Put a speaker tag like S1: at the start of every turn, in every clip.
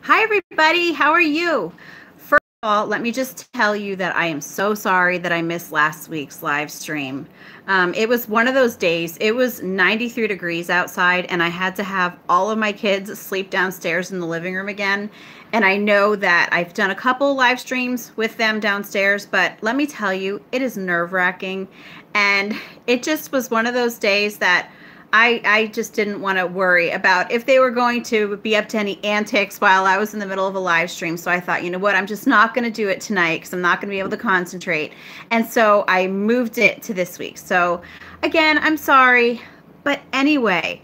S1: Hi, everybody. How are you? First of all, let me just tell you that I am so sorry that I missed last week's live stream. It was one of those days. It was 93 degrees outside, and I had to have all of my kids sleep downstairs in the living room again. And I know that I've done a couple live streams with them downstairs, but let me tell you, it is nerve-wracking. And it just was one of those days that I just didn't want to worry about if they were going to be up to any antics while I was in the middle of a live stream. So I thought, you know what, I'm just not going to do it tonight because I'm not going to be able to concentrate. And so I moved it to this week. So again, I'm sorry. But anyway,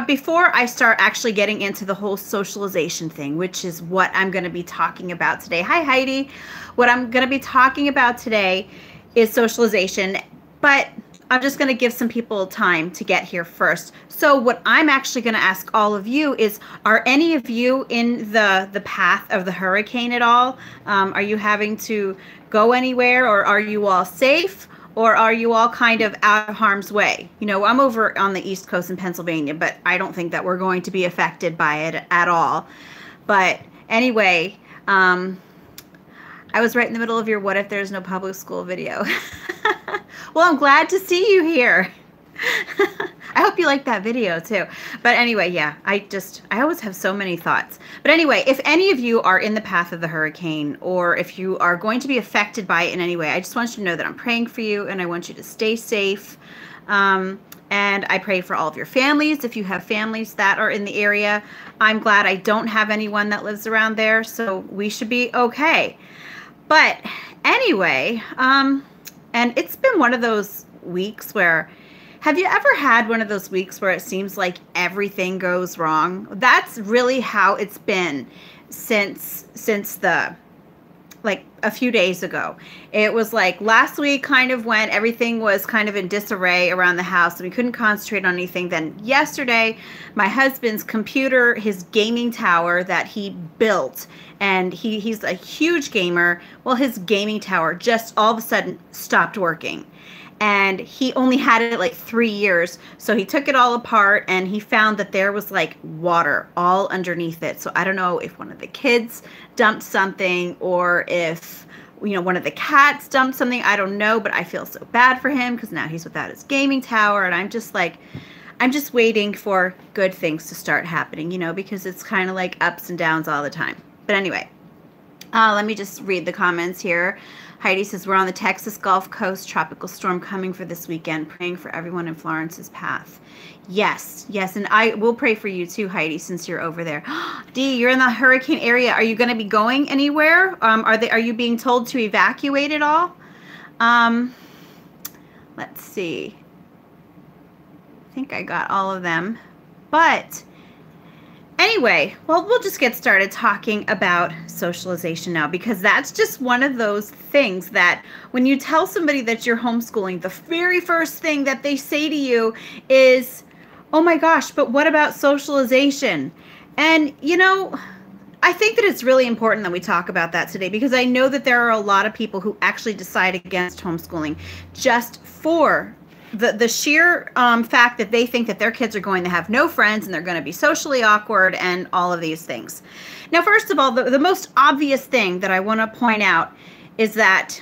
S1: before I start actually getting into the whole socialization thing, which is what I'm going to be talking about today. Hi, Heidi. What I'm going to be talking about today is socialization. But I'm just going to give some people time to get here first. So what I'm actually going to ask all of you is, are any of you in the path of the hurricane at all? Are you having to go anywhere, or are you all safe, or are you all kind of out of harm's way? You know, I'm over on the East Coast in Pennsylvania, but I don't think that we're going to be affected by it at all. But anyway, I was right in the middle of your what if there's no public school video. Well, I'm glad to see you here. I hope you like that video too. But anyway, yeah, I always have so many thoughts. But anyway, if any of you are in the path of the hurricane, or if you are going to be affected by it in any way, I just want you to know that I'm praying for you, and I want you to stay safe. And I pray for all of your families. If you have families that are in the area, I'm glad I don't have anyone that lives around there, so we should be okay. But anyway, and it's been one of those weeks where, have you ever had one of those weeks where it seems like everything goes wrong? That's really how it's been since like a few days ago. It was like last week, kind of when everything was kind of in disarray around the house and we couldn't concentrate on anything. Then yesterday, my husband's computer, his gaming tower that he built, and he's a huge gamer. Well, his gaming tower just all of a sudden stopped working. And he only had it like 3 years. So he took it all apart and he found that there was like water all underneath it. So I don't know if one of the kids dumped something, or if, you know, one of the cats dumped something. I don't know, but I feel so bad for him because now he's without his gaming tower. And I'm just waiting for good things to start happening, you know, because it's kind of like ups and downs all the time. But anyway, let me just read the comments here. Heidi says, we're on the Texas Gulf Coast, tropical storm coming for this weekend, praying for everyone in Florence's path. Yes, and I will pray for you too, Heidi, since you're over there. Dee, you're in the hurricane area. Are you going to be going anywhere? Are you being told to evacuate at all? Let's see. I think I got all of them. But anyway, well, we'll just get started talking about socialization now, because that's just one of those things that when you tell somebody that you're homeschooling, the very first thing that they say to you is, oh my gosh, but what about socialization? And, you know, I think that it's really important that we talk about that today, because I know that there are a lot of people who actually decide against homeschooling just for the sheer fact that they think that their kids are going to have no friends and they're going to be socially awkward and all of these things. Now, first of all, the most obvious thing that I want to point out is that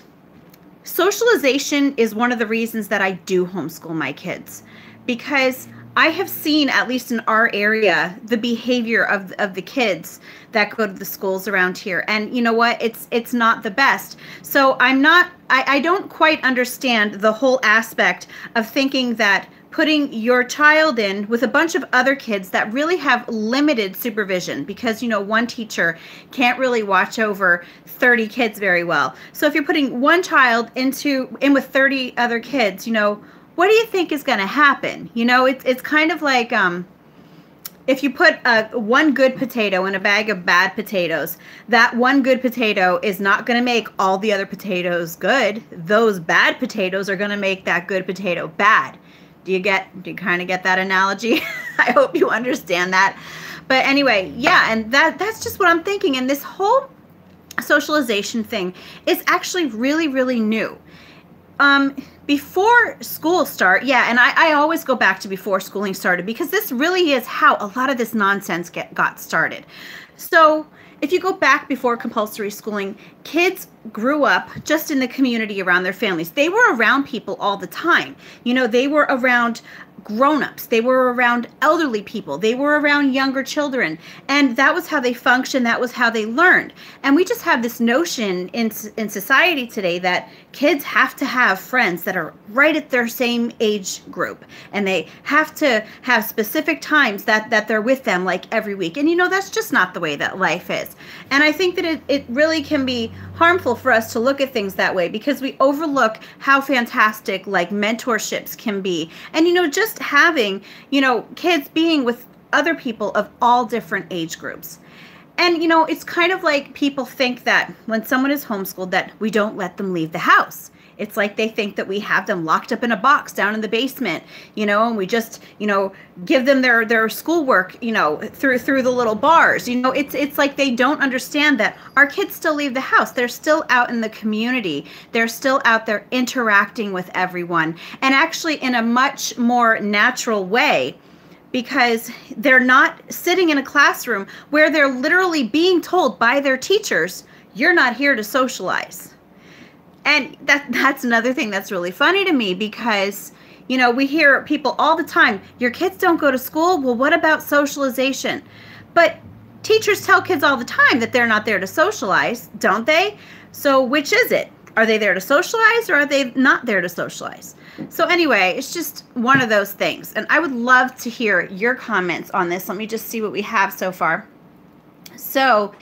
S1: socialization is one of the reasons that I do homeschool my kids, because I have seen, at least in our area, the behavior of the kids that go to the schools around here. And you know what? It's not the best. So I don't quite understand the whole aspect of thinking that putting your child in with a bunch of other kids that really have limited supervision, because, you know, one teacher can't really watch over 30 kids very well. So if you're putting one child in with 30 other kids, you know, what do you think is going to happen? You know, it's kind of like if you put one good potato in a bag of bad potatoes, that one good potato is not going to make all the other potatoes good. Those bad potatoes are going to make that good potato bad. Do you kind of get that analogy? I hope you understand that. But anyway, yeah, and that's just what I'm thinking. And this whole socialization thing is actually really, really new. before school start, yeah, and I always go back to before schooling started, because this really is how a lot of this nonsense got started. So if you go back before compulsory schooling, kids grew up just in the community around their families. They were around people all the time. They were around grown-ups. They were around elderly people. They were around younger children. And that was how they functioned. That was how they learned. And we just have this notion in society today that kids have to have friends that are right at their same age group. And they have to have specific times that they're with them, like every week. And that's just not the way that life is. And I think that it really can be harmful for us to look at things that way, because we overlook how fantastic like mentorships can be. And just having kids being with other people of all different age groups. And it's kind of like people think that when someone is homeschooled that we don't let them leave the house. It's like they think that we have them locked up in a box down in the basement, and we just, give them their schoolwork, through the little bars. It's like they don't understand that our kids still leave the house. They're still out in the community. They're still out there interacting with everyone, and actually in a much more natural way, because they're not sitting in a classroom where they're literally being told by their teachers, you're not here to socialize. And that's another thing that's really funny to me, because, we hear people all the time, your kids don't go to school. Well, what about socialization? But teachers tell kids all the time that they're not there to socialize, don't they? So which is it? Are they there to socialize, or are they not there to socialize? So anyway, it's just one of those things. And I would love to hear your comments on this. Let me just see what we have so far. So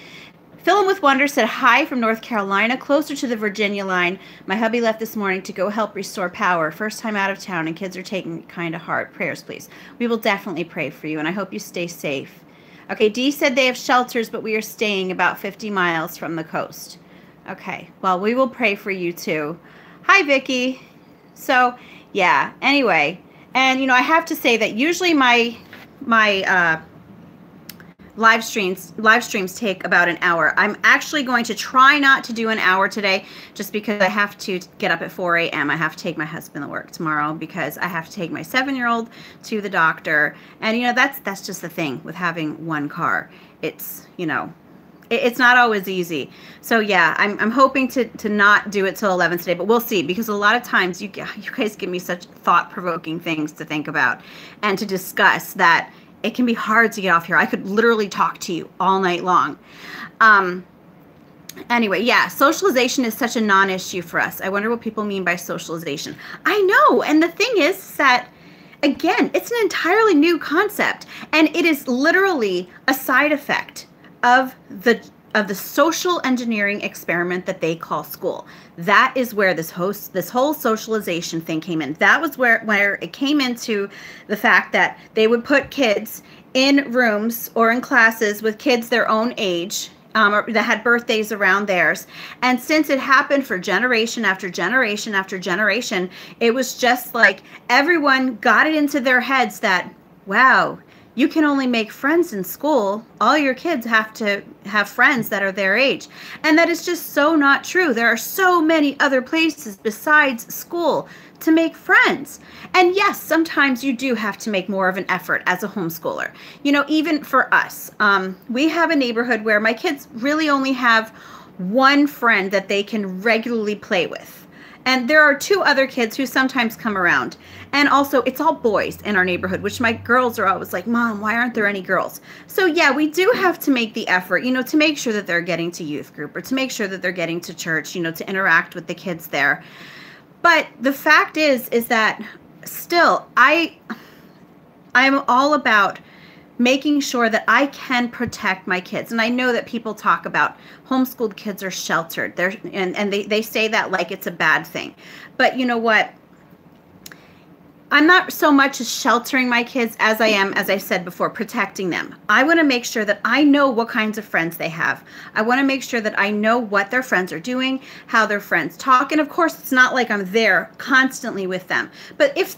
S1: Fill 'em with Wonder said, hi from North Carolina, closer to the Virginia line. My hubby left this morning to go help restore power. First time out of town, and kids are taking it kind of hard. Prayers, please. We will definitely pray for you, and I hope you stay safe. Okay, Dee said they have shelters, but we are staying about 50 miles from the coast. Okay, well, we will pray for you too. Hi, Vicki. So, yeah, anyway. And, I have to say that usually my live streams take about an hour. I'm actually going to try not to do an hour today, just because I have to get up at 4 a.m. I have to take my husband to work tomorrow, because I have to take my 7-year-old to the doctor. And that's just the thing with having one car. It's it's not always easy. So yeah, I'm hoping to not do it till 11 today, but we'll see, because a lot of times you guys give me such thought-provoking things to think about and to discuss that it can be hard to get off here. I could literally talk to you all night long. Anyway, yeah, socialization is such a non-issue for us. I wonder what people mean by socialization. I know, and the thing is that, again, it's an entirely new concept, and it is literally a side effect of the social engineering experiment that they call school. That is where this whole socialization thing came in. That was where it came into the fact that they would put kids in rooms or in classes with kids their own age, or that had birthdays around theirs. And since it happened for generation after generation after generation, it was just like everyone got it into their heads that, wow, you can only make friends in school. All your kids have to have friends that are their age. And that is just so not true. There are so many other places besides school to make friends. And yes, sometimes you do have to make more of an effort as a homeschooler. Even for us, we have a neighborhood where my kids really only have one friend that they can regularly play with. And there are 2 other kids who sometimes come around. And also, it's all boys in our neighborhood, which my girls are always like, Mom, why aren't there any girls? So yeah, we do have to make the effort, to make sure that they're getting to youth group, or to make sure that they're getting to church, to interact with the kids there. But the fact is that still, I'm all about making sure that I can protect my kids. And I know that people talk about homeschooled kids are sheltered. And they say that like it's a bad thing. But you know what? I'm not so much as sheltering my kids as I am, as I said before, protecting them. I want to make sure that I know what kinds of friends they have. I want to make sure that I know what their friends are doing, how their friends talk. And of course, it's not like I'm there constantly with them. But if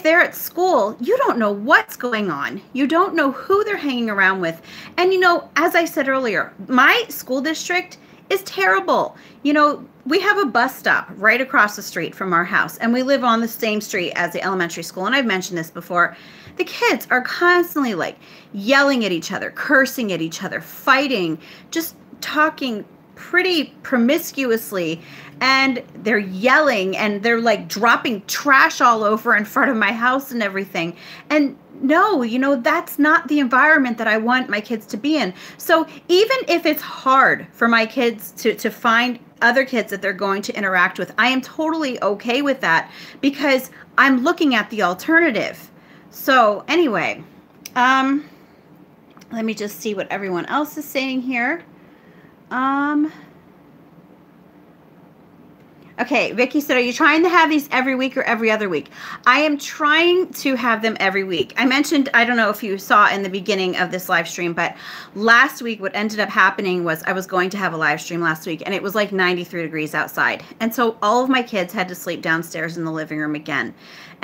S1: they're at school, you don't know what's going on. You don't know who they're hanging around with. And as I said earlier, my school district is terrible. You know, we have a bus stop right across the street from our house, and we live on the same street as the elementary school. And I've mentioned this before. The kids are constantly like yelling at each other, cursing at each other, fighting, just talking pretty promiscuously, and they're yelling and they're like dropping trash all over in front of my house and everything. And no, you know, that's not the environment that I want my kids to be in. So even if it's hard for my kids to find other kids that they're going to interact with, I am totally okay with that because I'm looking at the alternative. So anyway, let me just see what everyone else is saying here. Okay, Vicky said, are you trying to have these every week or every other week? I am trying to have them every week. I mentioned, I don't know if you saw in the beginning of this live stream, but last week what ended up happening was I was going to have a live stream last week, and it was like 93 degrees outside. And so all of my kids had to sleep downstairs in the living room again.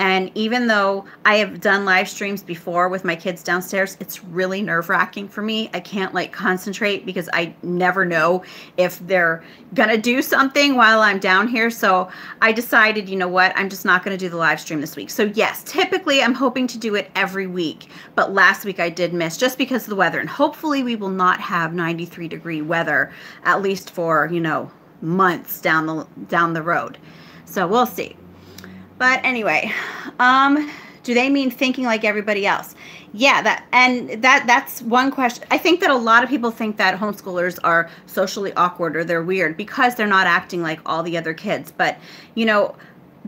S1: And even though I have done live streams before with my kids downstairs, it's really nerve-wracking for me. I can't like concentrate because I never know if they're gonna do something while I'm down here. So I decided, you know what, I'm just not gonna do the live stream this week. So yes, typically I'm hoping to do it every week, but last week I did miss just because of the weather. And hopefully we will not have 93-degree weather, at least for, you know, months down the road. So we'll see. But anyway, do they mean thinking like everybody else? Yeah, that's one question. I think that a lot of people think that homeschoolers are socially awkward or they're weird because they're not acting like all the other kids. But, you know,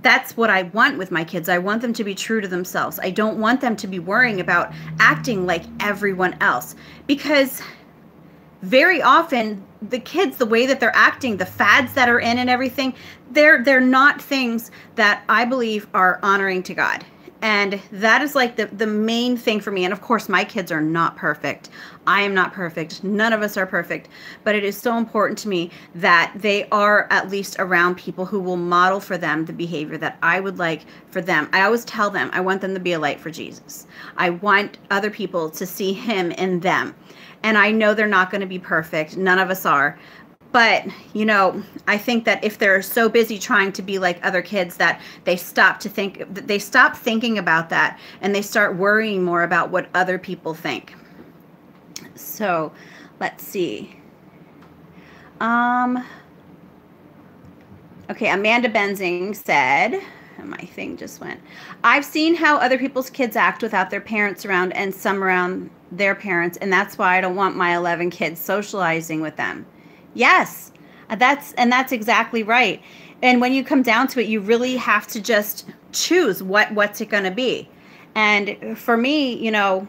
S1: that's what I want with my kids. I want them to be true to themselves. I don't want them to be worrying about acting like everyone else, because very often the kids, the way that they're acting, the fads that are in and everything, they're not things that I believe are honoring to God. And that is like the main thing for me. And of course, my kids are not perfect. I am not perfect. None of us are perfect. But it is so important to me that they are at least around people who will model for them the behavior that I would like for them. I always tell them I want them to be a light for Jesus. I want other people to see him in them. And I know they're not going to be perfect. None of us are. But, you know, I think that if they're so busy trying to be like other kids that they stop thinking about that, and they start worrying more about what other people think. So, let's see. Okay, Amanda Benzing said, my thing just went, I've seen how other people's kids act without their parents around and some around their parents, and that's why I don't want my 11 kids socializing with them. Yes, that's exactly right. And when you come down to it, you really have to just choose what's it going to be. And for me, you know,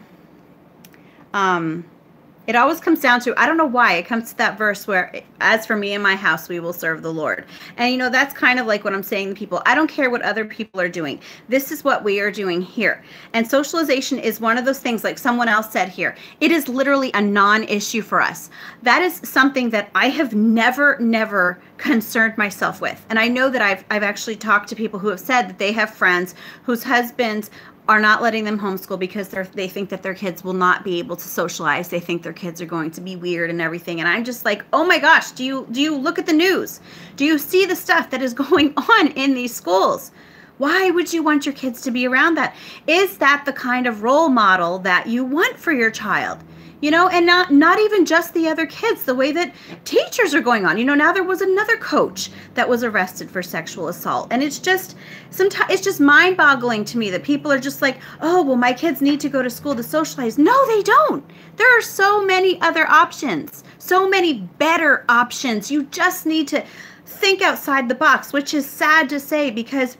S1: it always comes down to, I don't know why, it comes to that verse where, as for me and my house, we will serve the Lord. And, you know, that's kind of like what I'm saying to people. I don't care what other people are doing. This is what we are doing here. And socialization is one of those things, like someone else said here. It is literally a non-issue for us. That is something that I have never concerned myself with. And I know that I've actually talked to people who have said that they have friends whose husbands are not letting them homeschool because they think that their kids will not be able to socialize. They think their kids are going to be weird and everything. And I'm just like, oh my gosh, do you look at the news? Do you see the stuff that is going on in these schools? Why would you want your kids to be around that? Is that the kind of role model that you want for your child? You know, and not even just the other kids, the way that teachers are going on. You know, now there was another coach that was arrested for sexual assault. And it's just, sometimes it's just mind-boggling to me that people are just like, oh, well, my kids need to go to school to socialize. No, they don't. There are so many other options, so many better options. You just need to think outside the box, which is sad to say because,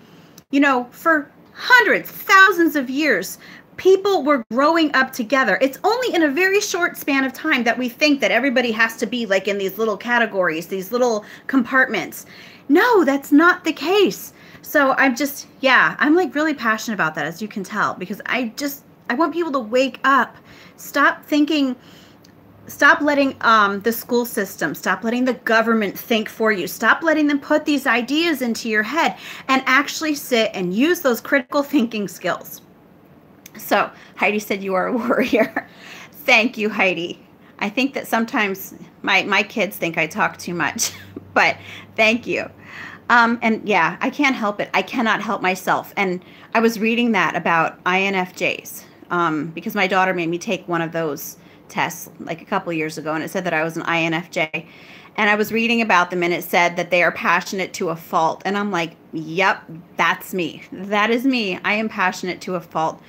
S1: you know, for hundreds, thousands of years, people were growing up together. It's only in a very short span of time that we think that everybody has to be like in these little categories, these little compartments. No, that's not the case. So I'm just, yeah, I'm like really passionate about that, as you can tell, because I want people to wake up. Stop thinking, stop letting the school system, stop letting the government think for you. Stop letting them put these ideas into your head and actually sit and use those critical thinking skills. So Heidi said you are a warrior. Thank you, Heidi. I think that sometimes my kids think I talk too much, but thank you. And yeah, I can't help it. I cannot help myself. And I was reading that about INFJs, because my daughter made me take one of those tests like a couple years ago, and it said that I was an INFJ. And I was reading about them, and it said that they are passionate to a fault. And I'm like, yep, that's me. That is me. I am passionate to a fault.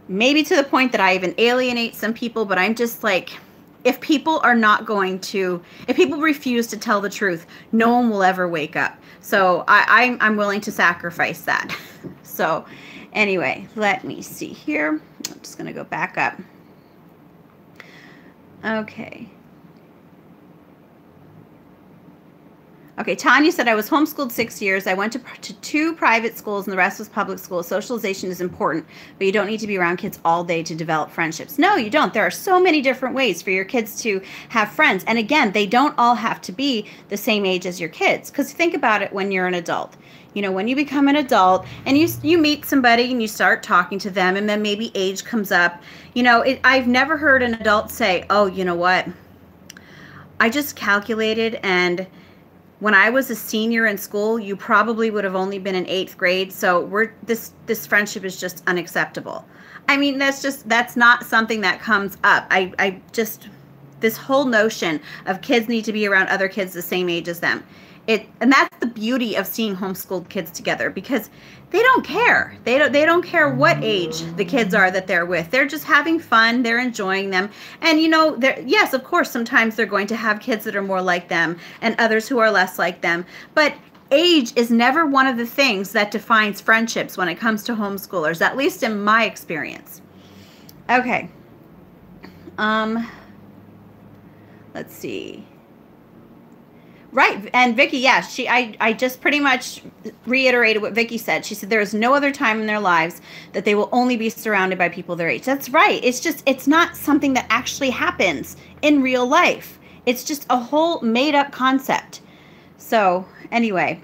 S1: Maybe to the point that I even alienate some people, but I'm just like, if people are not going to, if people refuse to tell the truth, no one will ever wake up. So I'm willing to sacrifice that. So anyway, let me see here. I'm just going to go back up. Okay. Okay, Tanya said, I was homeschooled 6 years. I went to 2 private schools and the rest was public schools. Socialization is important, but you don't need to be around kids all day to develop friendships. No, you don't. There are so many different ways for your kids to have friends. And again, they don't all have to be the same age as your kids. Because think about it when you're an adult. You know, when you become an adult and you meet somebody and you start talking to them and then maybe age comes up. You know, I've never heard an adult say, oh, you know what? I just calculated, and when I was a senior in school, you probably would have only been in 8th grade. So this friendship is just unacceptable. I mean, that's not something that comes up. I just, this whole notion of kids need to be around other kids the same age as them. And that's the beauty of seeing homeschooled kids together, because they don't care. They don't care what age the kids are that they're with. They're just having fun. They're enjoying them. And you know, yes, of course, sometimes they're going to have kids that are more like them and others who are less like them. But age is never one of the things that defines friendships when it comes to homeschoolers, at least in my experience. Okay. Let's see. Right. And Vicky, yeah, I just pretty much reiterated what Vicky said. She said there is no other time in their lives that they will only be surrounded by people their age. That's right. It's not something that actually happens in real life. It's just a whole made up concept. So anyway.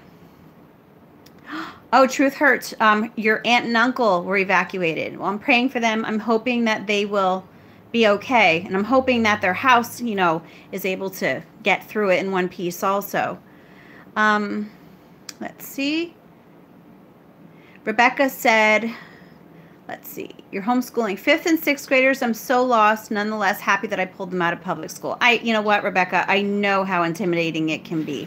S1: Oh, truth hurts. Your aunt and uncle were evacuated. Well, I'm praying for them. I'm hoping that they will be okay. And I'm hoping that their house, you know, is able to get through it in one piece also. Let's see. Rebecca said, let's see, you're homeschooling 5th and 6th graders. I'm so lost. Nonetheless, happy that I pulled them out of public school. You know what, Rebecca, I know how intimidating it can be.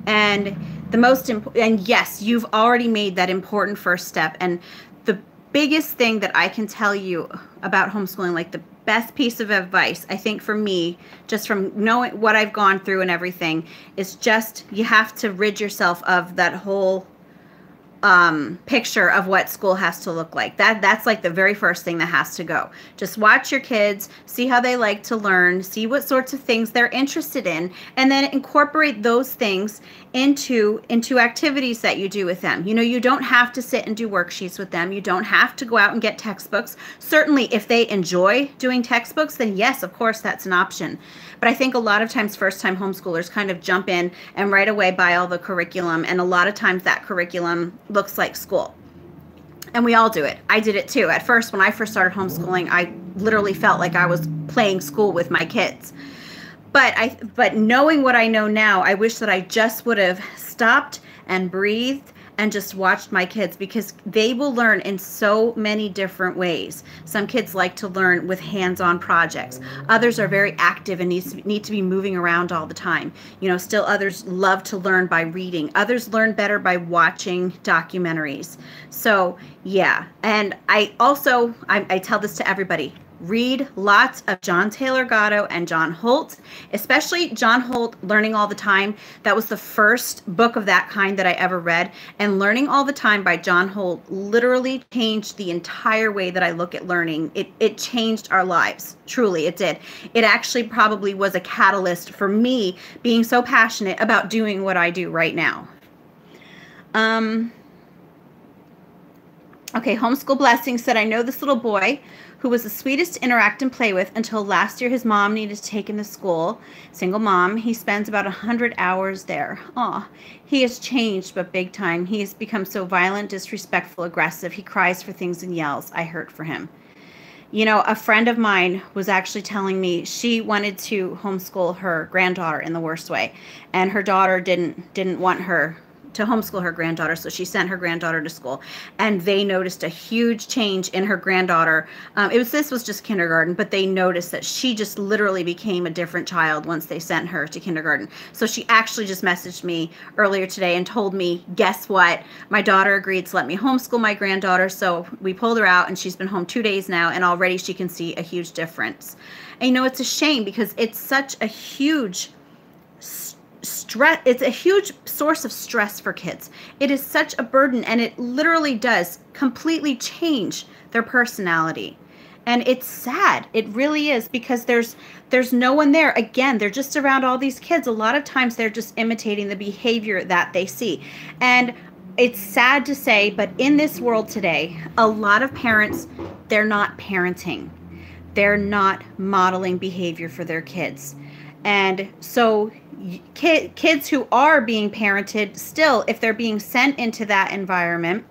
S1: And the most important, and yes, you've already made that important first step. And the biggest thing that I can tell you about homeschooling, like the best piece of advice, I think for me, just from knowing what I've gone through and everything, is just you have to rid yourself of that whole picture of what school has to look like. That's like the very first thing that has to go. Just watch your kids, see how they like to learn, see what sorts of things they're interested in, and then incorporate those things into activities that you do with them. You know, you don't have to sit and do worksheets with them. You don't have to go out and get textbooks. Certainly, if they enjoy doing textbooks, then yes, of course, that's an option. But I think a lot of times first-time homeschoolers kind of jump in and right away buy all the curriculum, and a lot of times that curriculum looks like school. And we all do it. I did it too. At first, when I first started homeschooling, I literally felt like I was playing school with my kids. But knowing what I know now, I wish that I just would have stopped and breathed and just watched my kids, because they will learn in so many different ways. Some kids like to learn with hands-on projects. Others are very active and need to be moving around all the time. You know, still others love to learn by reading. Others learn better by watching documentaries. So yeah, and I also, I tell this to everybody, read lots of John Taylor Gatto and John Holt, especially John Holt, Learning All the Time. That was the first book of that kind that I ever read. And Learning All the Time by John Holt literally changed the entire way that I look at learning. It changed our lives. Truly, it did. It actually probably was a catalyst for me being so passionate about doing what I do right now. Okay, Homeschool Blessing said, I know this little boy who was the sweetest to interact and play with until last year his mom needed to take him to school. Single mom. He spends about 100 hours there. Aw, he has changed, but big time. He has become so violent, disrespectful, aggressive. He cries for things and yells. I hurt for him. A friend of mine was actually telling me she wanted to homeschool her granddaughter in the worst way, and her daughter didn't want her to homeschool her granddaughter, so she sent her granddaughter to school, and they noticed a huge change in her granddaughter. This was just kindergarten, but they noticed that she just literally became a different child once they sent her to kindergarten. So she actually just messaged me earlier today and told me, guess what? My daughter agreed to let me homeschool my granddaughter, so we pulled her out, and she's been home 2 days now, and already she can see a huge difference. And it's a shame because it's such a huge stress. It's a huge source of stress for kids. It is such a burden, and it literally does completely change their personality. And it's sad. It really is, because there's no one there. Again, they're just around all these kids. A lot of times they're just imitating the behavior that they see. And it's sad to say, but in this world today, a lot of parents, they're not parenting. They're not modeling behavior for their kids. And so kids who are being parented, still, if they're being sent into that environment,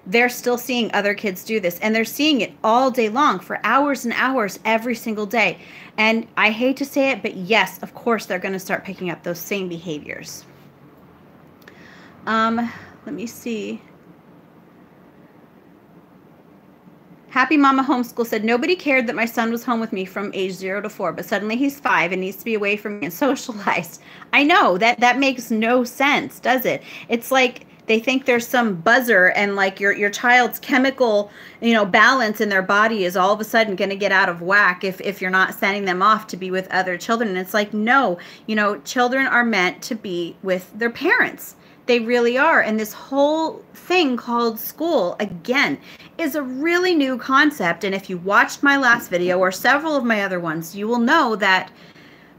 S1: they're still seeing other kids do this, and they're seeing it all day long for hours and hours every single day. And I hate to say it, but yes, of course, they're going to start picking up those same behaviors. Let me see. Happy Mama Homeschool said, nobody cared that my son was home with me from age 0 to 4, but suddenly he's 5 and needs to be away from me and socialized. I know, that makes no sense, does it? It's like they think there's some buzzer, and like your child's chemical, balance in their body is all of a sudden going to get out of whack if you're not sending them off to be with other children. And it's like, no, children are meant to be with their parents. They really are. And this whole thing called school, again, is a really new concept. And if you watched my last video or several of my other ones, you will know that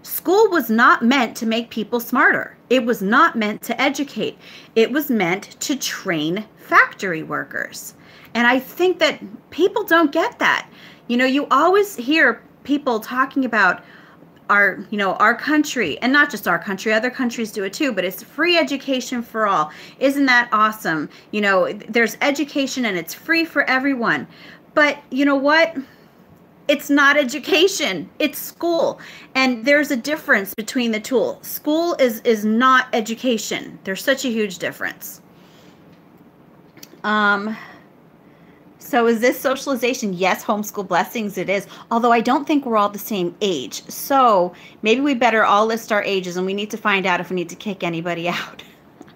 S1: school was not meant to make people smarter. It was not meant to educate. It was meant to train factory workers. And I think that people don't get that. You always hear people talking about our country, and not just our country, other countries do it too, but it's free education for all. Isn't that awesome? There's education and it's free for everyone. But you know what? It's not education, it's school. And there's a difference between the two. School is not education. There's such a huge difference. So is this socialization? Yes, homeschool blessings it is. Although I don't think we're all the same age. So maybe we better all list our ages, and we need to find out if we need to kick anybody out.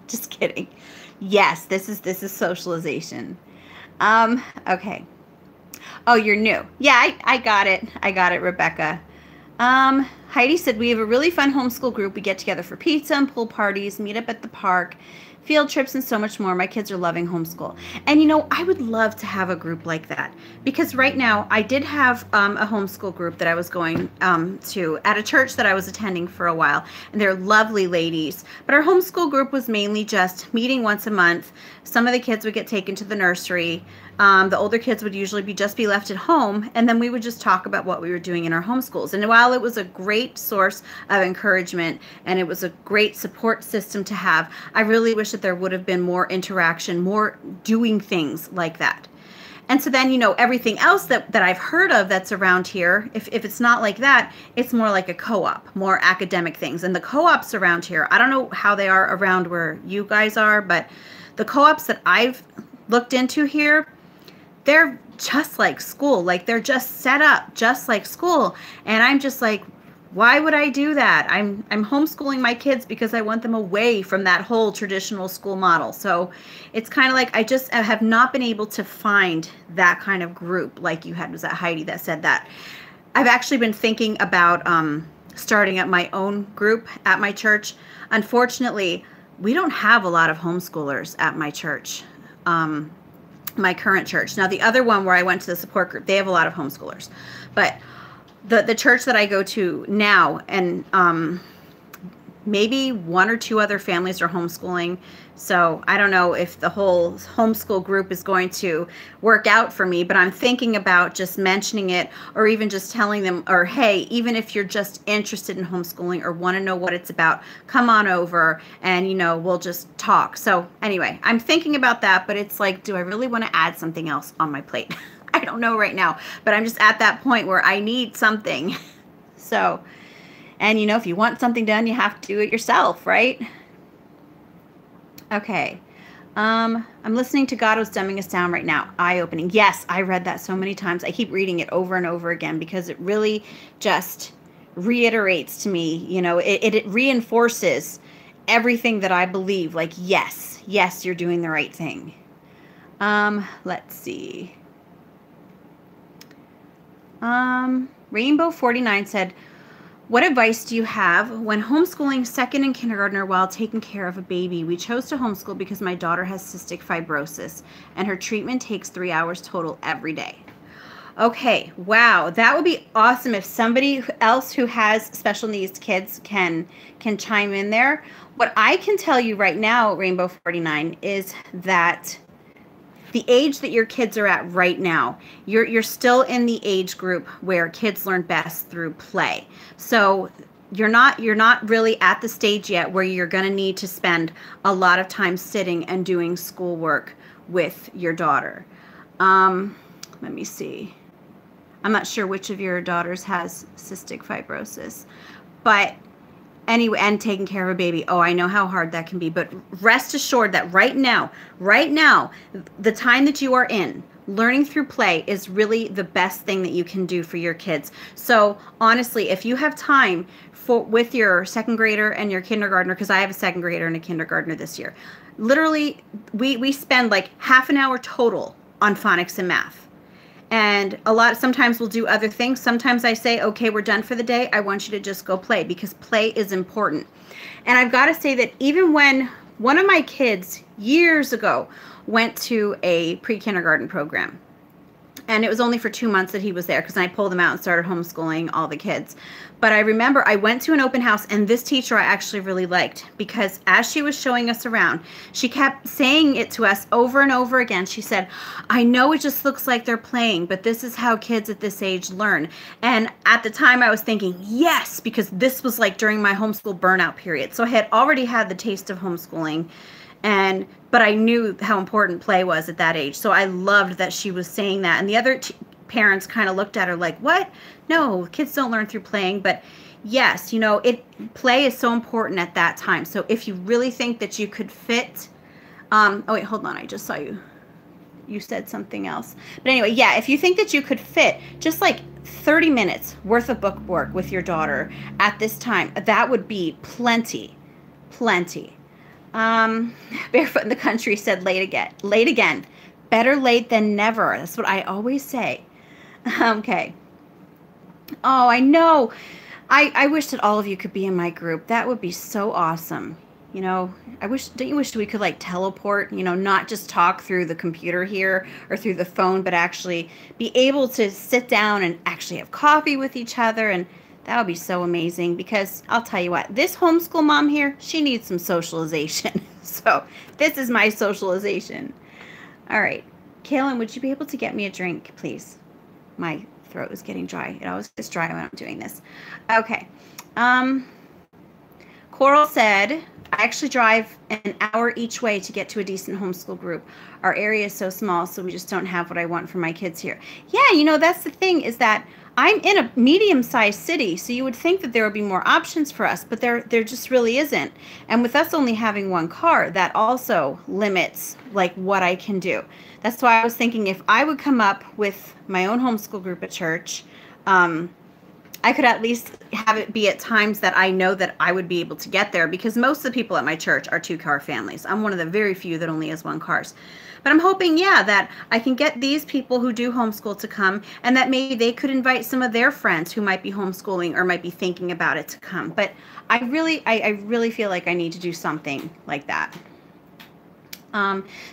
S1: Just kidding. Yes, this is socialization. Okay. Oh, you're new. Yeah, I got it. I got it, Rebecca. Heidi said, we have a really fun homeschool group. We get together for pizza and pool parties, meet up at the park, field trips, and so much more. My kids are loving homeschool. And I would love to have a group like that, because right now I did have a homeschool group that I was going to at a church that I was attending for a while, and they're lovely ladies. But our homeschool group was mainly just meeting once a month. Some of the kids would get taken to the nursery. The older kids would usually just be left at home, and then we would just talk about what we were doing in our homeschools. And while it was a great source of encouragement and it was a great support system to have, I really wish that there would have been more interaction, more doing things like that. And so then, everything else that I've heard of that's around here, if it's not like that, it's more like a co-op, more academic things. And the co-ops around here, I don't know how they are around where you guys are, but the co-ops that I've looked into here, they're just like school. Like, they're just set up just like school. And I'm just like, why would I do that? I'm homeschooling my kids because I want them away from that whole traditional school model. So it's kind of like I just have not been able to find that kind of group like you had. Was that Heidi that said that? I've actually been thinking about starting up my own group at my church. Unfortunately, we don't have a lot of homeschoolers at my church. My current church. Now, the other one where I went to the support group, they have a lot of homeschoolers. But the church that I go to now, and maybe 1 or 2 other families are homeschooling. So I don't know if the whole homeschool group is going to work out for me, but I'm thinking about just mentioning it, or even just telling them, or hey, even if you're just interested in homeschooling or want to know what it's about, come on over and, we'll just talk. So anyway, I'm thinking about that, but it's like, do I really want to add something else on my plate? I don't know right now, but I'm just at that point where I need something. So, and you know, if you want something done, you have to do it yourself, right? Okay. I'm listening to God Was Dumbing Us Down right now. Eye-opening. Yes, I read that so many times. I keep reading it over and over again because it really just reiterates to me, you know, it reinforces everything that I believe. Like, yes, you're doing the right thing. Let's see. Rainbow 49 said, what advice do you have when homeschooling second and kindergartner while taking care of a baby? We chose to homeschool because my daughter has cystic fibrosis and her treatment takes 3 hours total every day. Okay, wow, that would be awesome if somebody else who has special needs kids can chime in there. What I can tell you right now, Rainbow 49, is that the age that your kids are at right now, you're still in the age group where kids learn best through play. So you're not really at the stage yet where you're going to need to spend a lot of time sitting and doing schoolwork with your daughter. Let me see. I'm not sure which of your daughters has cystic fibrosis, but anyway, and taking care of a baby. Oh, I know how hard that can be, but rest assured that right now, the time that you are in, learning through play is really the best thing that you can do for your kids. So honestly, if you have time with your second grader and your kindergartner, because I have a second grader and a kindergartner this year, literally we spend like half an hour total on phonics and math. And sometimes we'll do other things. Sometimes I say, okay, we're done for the day. I want you to just go play because play is important. And I've got to say that even when one of my kids years ago went to a pre-kindergarten program, and it was only for 2 months that he was there because I pulled him out and started homeschooling all the kids. But I remember I went to an open house, and this teacher I actually really liked because as she was showing us around, she kept saying it to us over and over again. She said, I know it just looks like they're playing, but this is how kids at this age learn. And at the time I was thinking, yes, because this was like during my homeschool burnout period. So I had already had the taste of homeschooling, but I knew how important play was at that age. So I loved that she was saying that. And the other parents kind of looked at her like, what? No, kids don't learn through playing. But yes, you know, play is so important at that time. So if you really think that you could fit, oh wait, hold on. I just saw you said something else. But anyway, yeah, if you think that you could fit just like 30 minutes worth of book work with your daughter at this time, that would be plenty. Barefoot in the Country said late again. Better late than never. That's what I always say. Okay. Oh, I know. I wish that all of you could be in my group. That would be so awesome. You know, don't you wish we could like teleport, you know, not just talk through the computer here or through the phone, but actually be able to sit down and actually have coffee with each other. And that would be so amazing because I'll tell you what, this homeschool mom here, she needs some socialization. So this is my socialization. All right. Kaylin, would you be able to get me a drink, please? My throat is getting dry. It always gets dry when I'm doing this. Okay. Coral said, I actually drive an hour each way to get to a decent homeschool group. Our area is so small, so we just don't have what I want for my kids here. Yeah, you know, that's the thing is that I'm in a medium-sized city, so you would think that there would be more options for us, but there just really isn't. And with us only having one car, that also limits like what I can do. That's why I was thinking if I would come up with my own homeschool group at church, I could at least have it be at times that I know that I would be able to get there because most of the people at my church are two-car families. I'm one of the very few that only has one car. But I'm hoping, yeah, that I can get these people who do homeschool to come and that maybe they could invite some of their friends who might be homeschooling or might be thinking about it to come. But I really feel like I need to do something like that.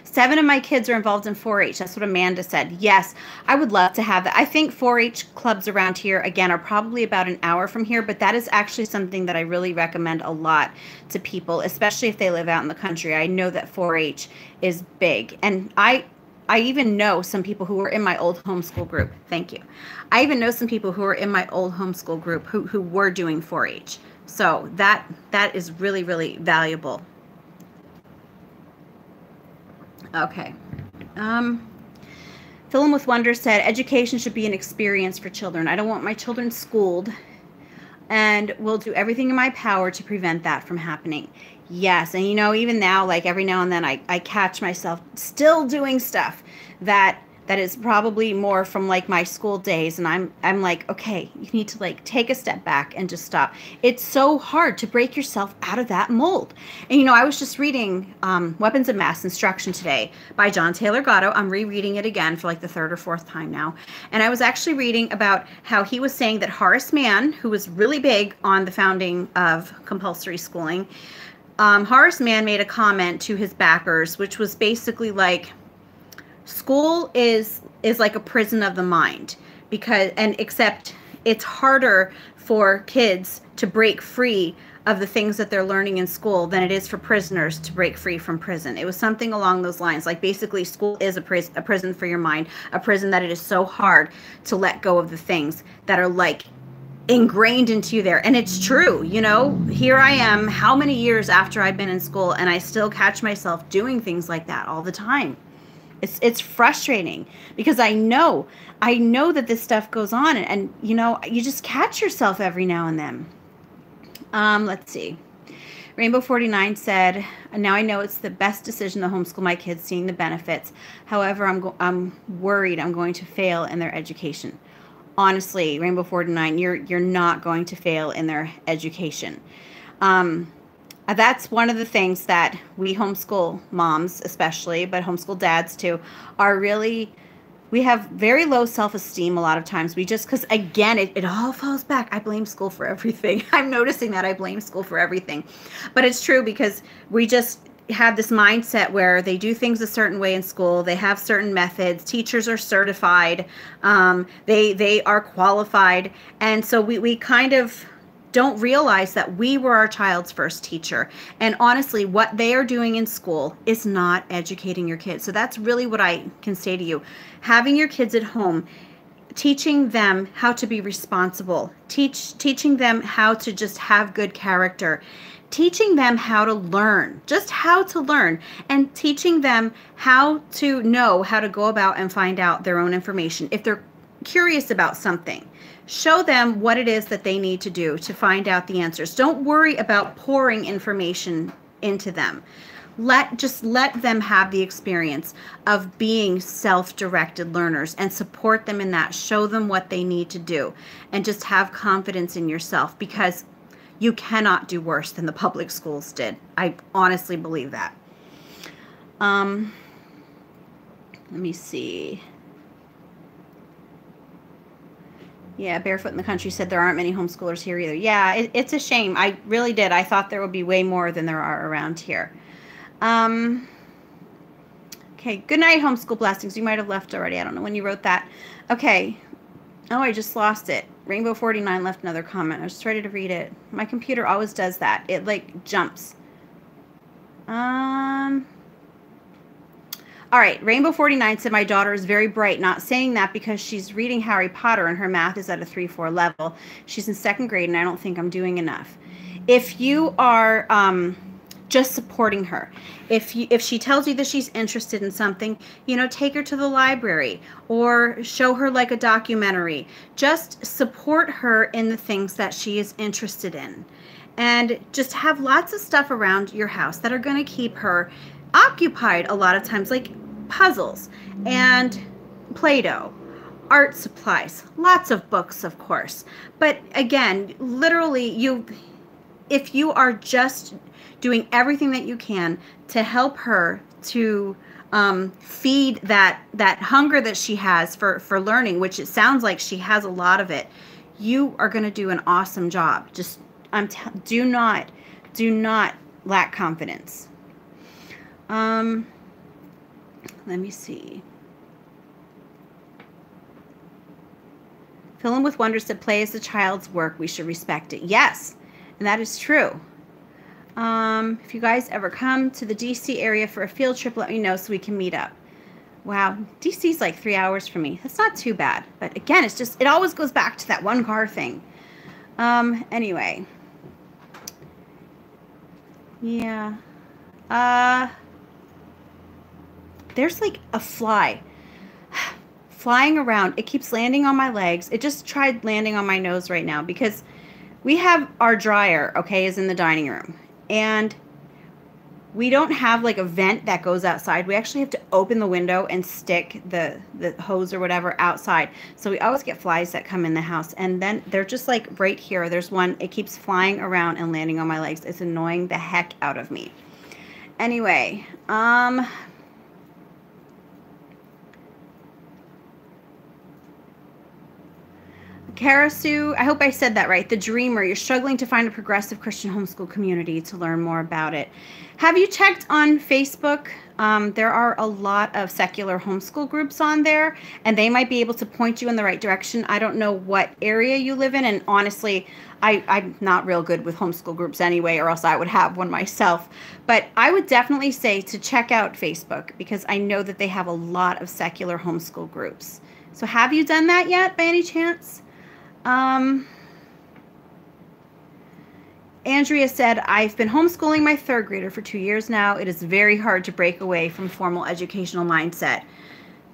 S1: 7 of my kids are involved in 4-H. That's what Amanda said. Yes, I would love to have that. I think 4-H clubs around here, again, are probably about an hour from here, but that is actually something that I really recommend a lot to people, especially if they live out in the country. I know that 4-H is big, and I even know some people who were in my old homeschool group. Thank you. I even know some people who were in my old homeschool group who were doing 4-H. So that is really, really valuable. Okay. Fill 'em with Wonder said, education should be an experience for children. I don't want my children schooled, and will do everything in my power to prevent that from happening. Yes, and you know, even now, like every now and then I catch myself still doing stuff that is probably more from like my school days, and I'm like, okay, you need to like take a step back and just stop. It's so hard to break yourself out of that mold. And you know, I was just reading Weapons of Mass Instruction today by John Taylor Gatto. I'm rereading it again for like the third or fourth time now. And I was actually reading about how he was saying that Horace Mann, who was really big on the founding of compulsory schooling, Horace Mann made a comment to his backers, which was basically like, school is like a prison of the mind, because except it's harder for kids to break free of the things that they're learning in school than it is for prisoners to break free from prison. It was something along those lines. Like basically school is a prison for your mind, a prison that it is so hard to let go of the things that are like ingrained into you there. And it's true, you know, here I am how many years after I've been in school, and I still catch myself doing things like that all the time. It's frustrating because I know that this stuff goes on, and you know, you just catch yourself every now and then. Let's see. Rainbow 49 said, now I know it's the best decision to homeschool my kids, seeing the benefits. However, I'm worried I'm going to fail in their education. Honestly, Rainbow 49, you're not going to fail in their education. That's one of the things that we homeschool moms especially, but homeschool dads too, are really, we have very low self-esteem a lot of times. We just, because again, it all falls back. I blame school for everything. I'm noticing that I blame school for everything. But it's true, because we just have this mindset where they do things a certain way in school. They have certain methods. Teachers are certified. They are qualified. And so we kind of don't realize that we were our child's first teacher. And honestly, what they are doing in school is not educating your kids. So that's really what I can say to you. Having your kids at home, teaching them how to be responsible, teaching them how to just have good character, teaching them how to learn, just how to learn, and teaching them how to know how to go about and find out their own information. If they're curious about something, show them what it is that they need to do to find out the answers. Don't worry about pouring information into them. Just let them have the experience of being self-directed learners, and support them in that. Show them what they need to do, and just have confidence in yourself, because you cannot do worse than the public schools did. I honestly believe that. Let me see. Yeah, Barefoot in the Country said there aren't many homeschoolers here either. Yeah, it's a shame. I really did. I thought there would be way more than there are around here. Okay, good night, homeschool blessings. You might have left already. I don't know when you wrote that. Okay. Oh, I just lost it. Rainbow 49 left another comment. I was just ready to read it. My computer always does that. It like jumps. All right, Rainbow 49 said, my daughter is very bright. Not saying that because she's reading Harry Potter and her math is at a 3-4 level. She's in 2nd grade, and I don't think I'm doing enough. If you are just supporting her, if she tells you that she's interested in something, you know, take her to the library or show her like a documentary. Just support her in the things that she is interested in. And just have lots of stuff around your house that are going to keep her occupied a lot of times, like puzzles and Play-Doh, art supplies, lots of books, of course. But again, literally, if you are just doing everything that you can to help her to feed that hunger that she has for learning, which it sounds like she has a lot of it, you are going to do an awesome job. Just do not lack confidence. Let me see. Fill in with Wonder said, play is the child's work. We should respect it. Yes, and that is true. If you guys ever come to the DC area for a field trip, let me know so we can meet up. Wow, DC's like 3 hours from me. That's not too bad. But again, it's just, it always goes back to that one car thing. Anyway. Yeah. There's like a fly. flying around. It keeps landing on my legs. It just tried landing on my nose right now because we have our dryer, okay, is in the dining room. And we don't have like a vent that goes outside. We actually have to open the window and stick the hose or whatever outside. So we always get flies that come in the house. And then they're just like right here. There's one. It keeps flying around and landing on my legs. It's annoying the heck out of me. Anyway, Karasu, I hope I said that right. The Dreamer, you're struggling to find a progressive Christian homeschool community to learn more about it. Have you checked on Facebook? There are a lot of secular homeschool groups on there, and they might be able to point you in the right direction. I don't know what area you live in, and honestly, I'm not real good with homeschool groups anyway, or else I would have one myself. But I would definitely say to check out Facebook, because I know that they have a lot of secular homeschool groups. So have you done that yet, by any chance? Andrea said, I've been homeschooling my third grader for 2 years now. It is very hard to break away from formal educational mindset.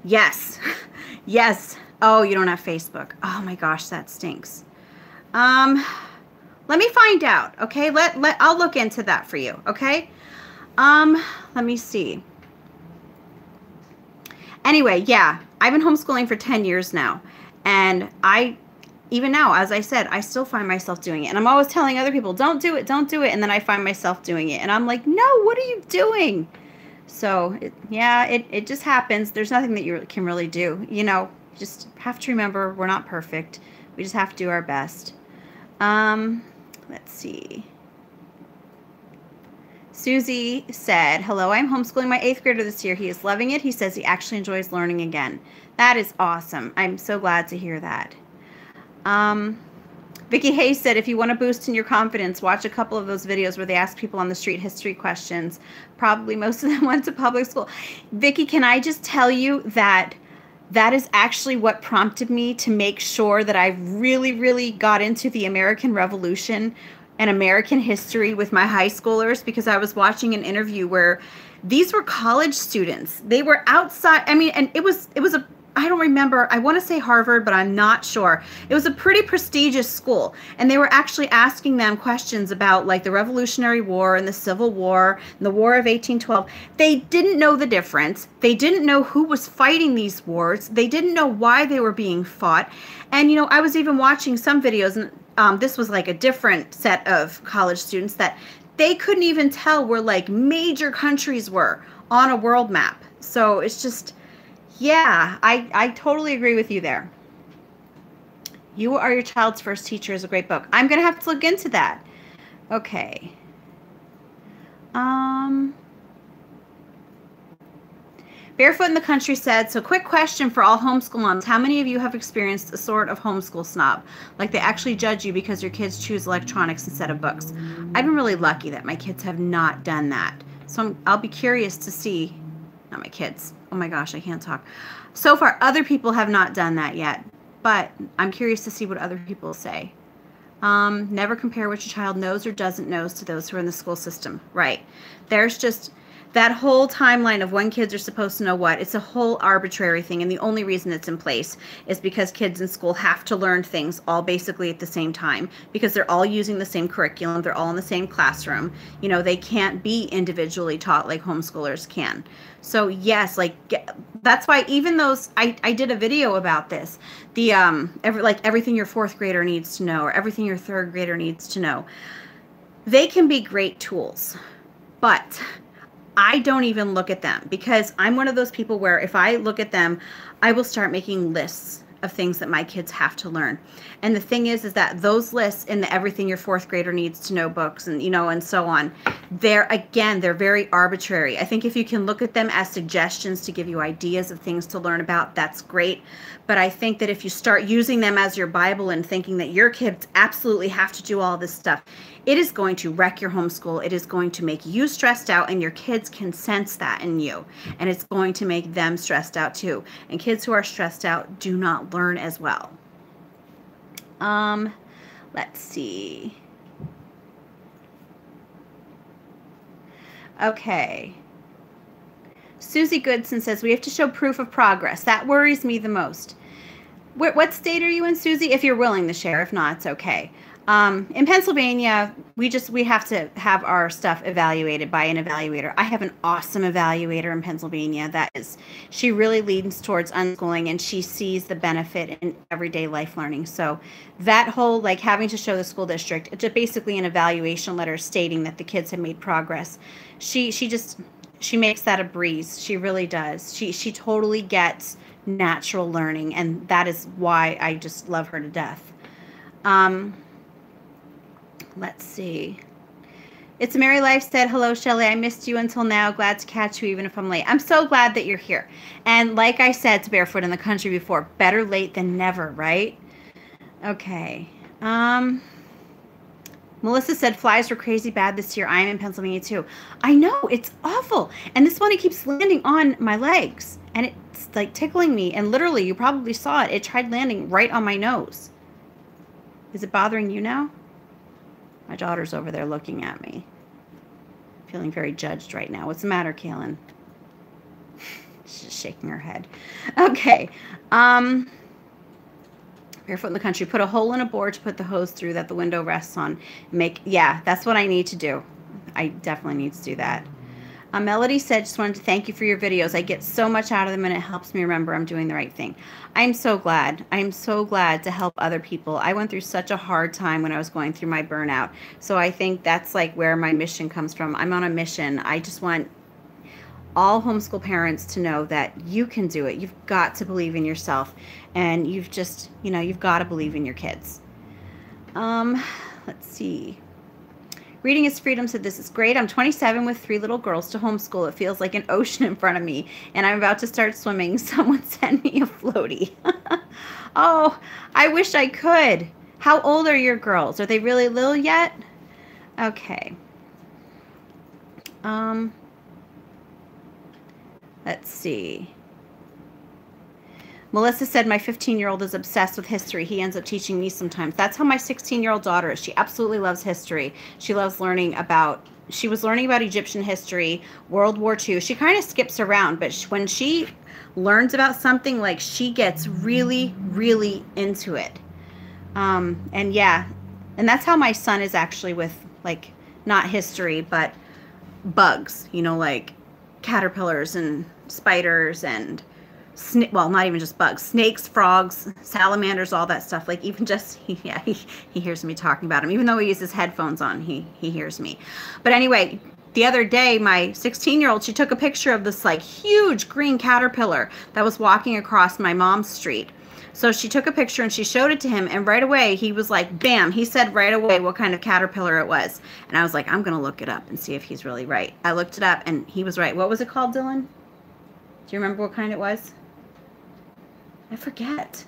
S1: Yes. Yes. Oh, you don't have Facebook. Oh my gosh, that stinks. Let me find out. Okay. I'll look into that for you. Okay. Let me see. Anyway, yeah, I've been homeschooling for 10 years now, and even now, as I said, I still find myself doing it. And I'm always telling other people, don't do it, don't do it. And then I find myself doing it. And I'm like, no, what are you doing? So, it just happens. There's nothing that you can really do. You know, just have to remember we're not perfect. We just have to do our best. Let's see. Susie said, hello, I'm homeschooling my 8th grader this year. He is loving it. He says he actually enjoys learning again. That is awesome. I'm so glad to hear that. Vicki Hayes said, if you want to boost in your confidence, watch a couple of those videos where they ask people on the street history questions. Probably most of them went to public school. Vicki, can I just tell you that that is actually what prompted me to make sure that I really, really got into the American Revolution and American history with my high schoolers, because I was watching an interview where these were college students. They were outside. I mean, and it was a, I don't remember, I want to say Harvard, but I'm not sure. It was a pretty prestigious school, and they were actually asking them questions about like the Revolutionary War and the Civil War and the War of 1812. They didn't know the difference. They didn't know who was fighting these wars. They didn't know why they were being fought. And, you know, I was even watching some videos, and this was like a different set of college students that they couldn't even tell where like major countries were on a world map. So it's just, yeah, I totally agree with you there. You Are Your Child's First Teacher is a great book. I'm going to have to look into that. Okay. Barefoot in the Country said, so quick question for all homeschool moms. How many of you have experienced a sort of homeschool snob? Like they actually judge you because your kids choose electronics instead of books. I've been really lucky that my kids have not done that. So I'll be curious to see, not my kids. Oh my gosh, I can't talk. So far, other people have not done that yet, but I'm curious to see what other people say. Never compare what your child knows or doesn't know to those who are in the school system. Right. There's just that whole timeline of when kids are supposed to know what. It's a whole arbitrary thing, and the only reason it's in place is because kids in school have to learn things all basically at the same time, because they're all using the same curriculum, they're all in the same classroom. You know, they can't be individually taught like homeschoolers can. So yes, like that's why even those, I did a video about this, the everything your 4th grader needs to know or everything your 3rd grader needs to know. They can be great tools, but I don't even look at them, because I'm one of those people where if I look at them, I will start making lists of things that my kids have to learn. And the thing is that those lists in the everything your 4th grader needs to know books and, you know, and so on, they're very arbitrary. I think if you can look at them as suggestions to give you ideas of things to learn about, that's great. But I think that if you start using them as your Bible and thinking that your kids absolutely have to do all this stuff, it is going to wreck your homeschool. It is going to make you stressed out, and your kids can sense that in you. And it's going to make them stressed out too. And kids who are stressed out do not learn as well. Let's see. Okay. Susie Goodson says, we have to show proof of progress. That worries me the most. What state are you in, Susie? If you're willing to share. If not, it's okay. In Pennsylvania, we have to have our stuff evaluated by an evaluator. I have an awesome evaluator in Pennsylvania she really leans towards unschooling, and she sees the benefit in everyday life learning. So that whole like having to show the school district, it's just basically an evaluation letter stating that the kids have made progress. She makes that a breeze. She really does. She totally gets natural learning, and that is why I just love her to death. Let's see. It's Mary Life said, hello, Shelley. I missed you until now. Glad to catch you even if I'm late. I'm so glad that you're here. And like I said to Barefoot in the Country before, better late than never, right? Okay. Melissa said flies were crazy bad this year. I am in Pennsylvania too. I know, it's awful. And this one, it keeps landing on my legs. And it's like tickling me. And literally, you probably saw it. It tried landing right on my nose. Is it bothering you now? My daughter's over there looking at me. Feeling very judged right now. What's the matter, Kaylin? She's just shaking her head. Okay. Barefoot in the Country. Put a hole in a board to put the hose through that the window rests on. Yeah, that's what I need to do. I definitely need to do that. Melody said, just wanted to thank you for your videos. I get so much out of them, and it helps me remember I'm doing the right thing. I'm so glad. I'm so glad to help other people. I went through such a hard time when I was going through my burnout. So I think that's like where my mission comes from. I'm on a mission. I just want all homeschool parents to know that you can do it. You've got to believe in yourself, and you've got to believe in your kids. Let's see. Reading is Freedom said, this is great. I'm 27 with 3 little girls to homeschool. It feels like an ocean in front of me, and I'm about to start swimming. Someone send me a floaty. Oh, I wish I could. How old are your girls? Are they really little yet? Okay. Let's see. Melissa said, my 15-year-old is obsessed with history. He ends up teaching me sometimes. That's how my 16-year-old daughter is. She absolutely loves history. She loves learning about, she was learning about Egyptian history, World War II. She kind of skips around, but when she learns about something, like, she gets really, really into it. And yeah, and that's how my son is actually with, like, not history, but bugs, like caterpillars and spiders and well, not even just bugs, snakes, frogs, salamanders, all that stuff. Like, even just, he hears me talking about him. Even though he uses headphones on, he hears me. But anyway, the other day, my 16-year-old, she took a picture of this like huge green caterpillar that was walking across my mom's street. So she took a picture and she showed it to him, and right away he was like, bam, he said right away what kind of caterpillar it was. And I was like, I'm going to look it up and see if he's really right. I looked it up and he was right. What was it called, Dylan? Do you remember what kind it was? I forget.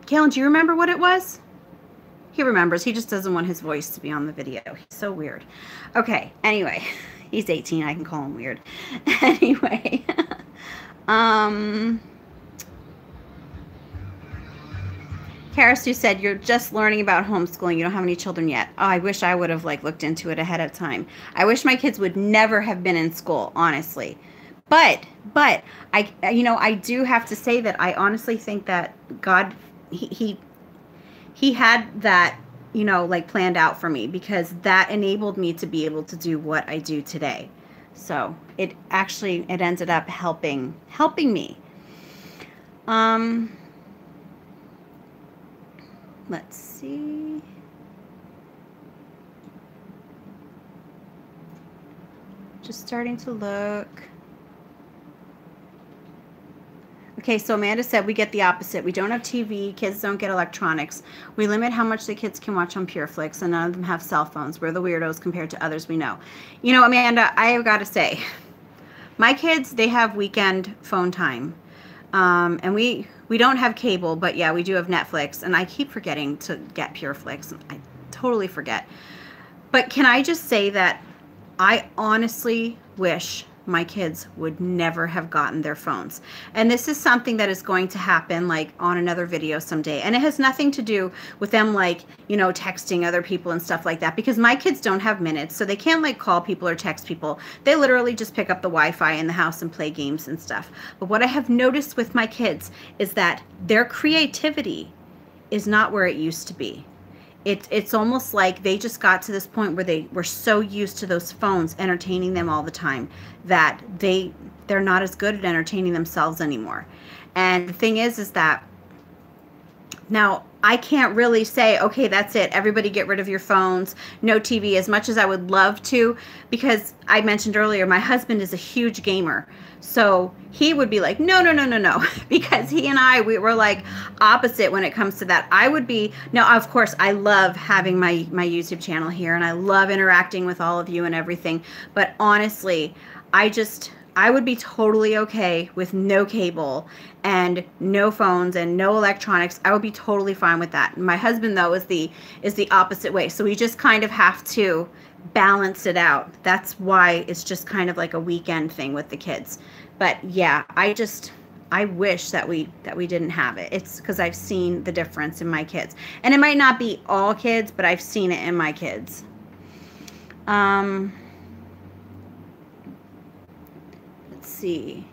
S1: Kalen, do you remember what it was? He remembers. He just doesn't want his voice to be on the video. He's so weird. Okay, anyway. He's 18. I can call him weird. Anyway. Kara Sue said, you're just learning about homeschooling. You don't have any children yet. Oh, I wish I would have looked into it ahead of time. I wish my kids would never have been in school, honestly. But I do have to say that I honestly think that God, he had that, planned out for me, because that enabled me to be able to do what I do today. So it ended up helping me. Let's see. Just starting to look. Okay, so Amanda said, we get the opposite. We don't have TV. Kids don't get electronics. We limit how much the kids can watch on PureFlix, and none of them have cell phones. We're the weirdos compared to others we know. Amanda, I have got to say, my kids, they have weekend phone time. And we don't have cable, but yeah, we do have Netflix. And I keep forgetting to get PureFlix. I totally forget. But can I just say that I honestly wish my kids would never have gotten their phones. And this is something that is going to happen like on another video someday. And it has nothing to do with them like, you know, texting other people and stuff like that, because my kids don't have minutes, so they can't like call people or text people. They literally just pick up the Wi-Fi in the house and play games and stuff. But what I have noticed with my kids is that their creativity is not where it used to be. It's almost like they just got to this point where they were so used to those phones entertaining them all the time that they're not as good at entertaining themselves anymore. And the thing is that now I can't really say, okay, that's it, everybody get rid of your phones, no TV, as much as I would love to, because I mentioned earlier, my husband is a huge gamer. So he would be like, no, no, no, no, no, because he and we were like opposite when it comes to that. I would be, now, of course, I love having my YouTube channel here, and I love interacting with all of you and everything. But honestly, I would be totally okay with no cable and no phones and no electronics. I would be totally fine with that. My husband, though, is the opposite way. So we just kind of have to balance it out. That's why it's just kind of like a weekend thing with the kids. But yeah, I wish that we didn't have it. It's because I've seen the difference in my kids. And it might not be all kids, but I've seen it in my kids. Let's see.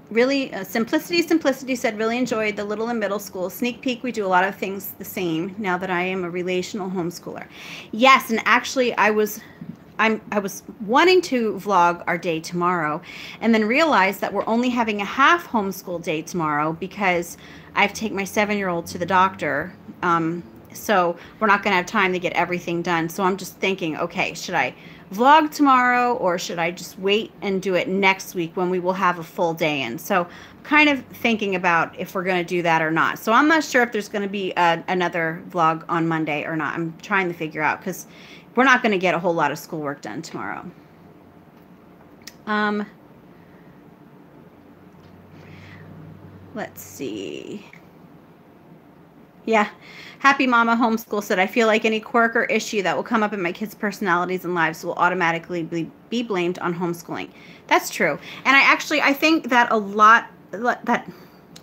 S1: Really, Simplicity said, really enjoyed the little and middle school. Sneak peek, we do a lot of things the same now that I am a relational homeschooler. Yes, and actually I was wanting to vlog our day tomorrow, and then realized that we're only having a half homeschool day tomorrow because I have to take my 7-year-old to the doctor. So we're not going to have time to get everything done. So I'm just thinking, okay, should I vlog tomorrow, or should I just wait and do it next week when we will have a full day in? So kind of thinking about if we're going to do that or not. So I'm not sure if there's going to be another vlog on Monday or not. I'm trying to figure out, because we're not going to get a whole lot of schoolwork done tomorrow. Let's see. Yeah. Happy Mama Homeschool said, I feel like any quirk or issue that will come up in my kids' personalities and lives will automatically be blamed on homeschooling. That's true. And I think that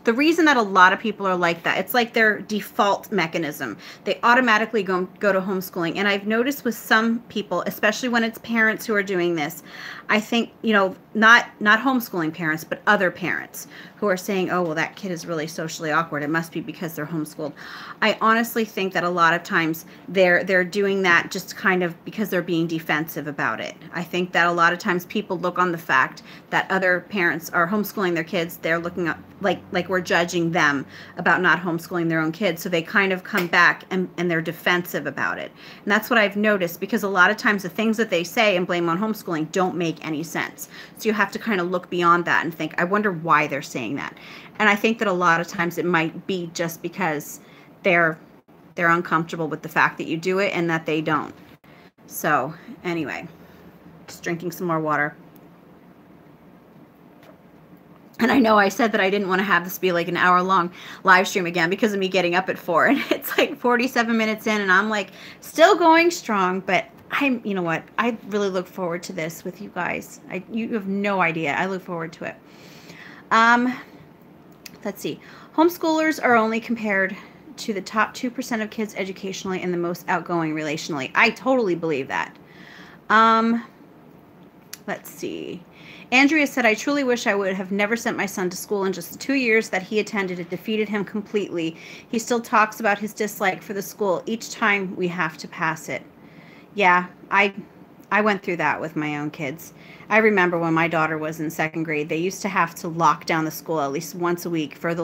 S1: the reason that a lot of people are like that, it's like their default mechanism. They automatically go to homeschooling. And I've noticed with some people, especially when it's parents who are doing this, I think, you know, not homeschooling parents, but other parents who are saying, oh, well, that kid is really socially awkward. It must be because they're homeschooled. I honestly think that a lot of times they're doing that just kind of because they're being defensive about it. I think that a lot of times people look on the fact that other parents are homeschooling their kids. They're looking up like we're judging them about not homeschooling their own kids. So they kind of come back and they're defensive about it. And that's what I've noticed, because a lot of times the things that they say and blame on homeschooling don't make any sense. So you have to kind of look beyond that and think, I wonder why they're saying that. And I think that a lot of times it might be just because they're uncomfortable with the fact that you do it and that they don't. So anyway, just drinking some more water. And I know I said that I didn't want to have this be like an hour-long live stream again because of me getting up at 4. And it's like 47 minutes in, and I'm like still going strong. But you know what? I really look forward to this with you guys. You have no idea. I look forward to it. Let's see. Homeschoolers are only compared to the top 2% of kids educationally and the most outgoing relationally. I totally believe that. Let's see. Andrea said, I truly wish I would have never sent my son to school. In just the 2 years that he attended, it defeated him completely. He still talks about his dislike for the school each time we have to pass it. Yeah, I went through that with my own kids. I remember when my daughter was in 2nd grade, they used to have to lock down the school at least once a week for a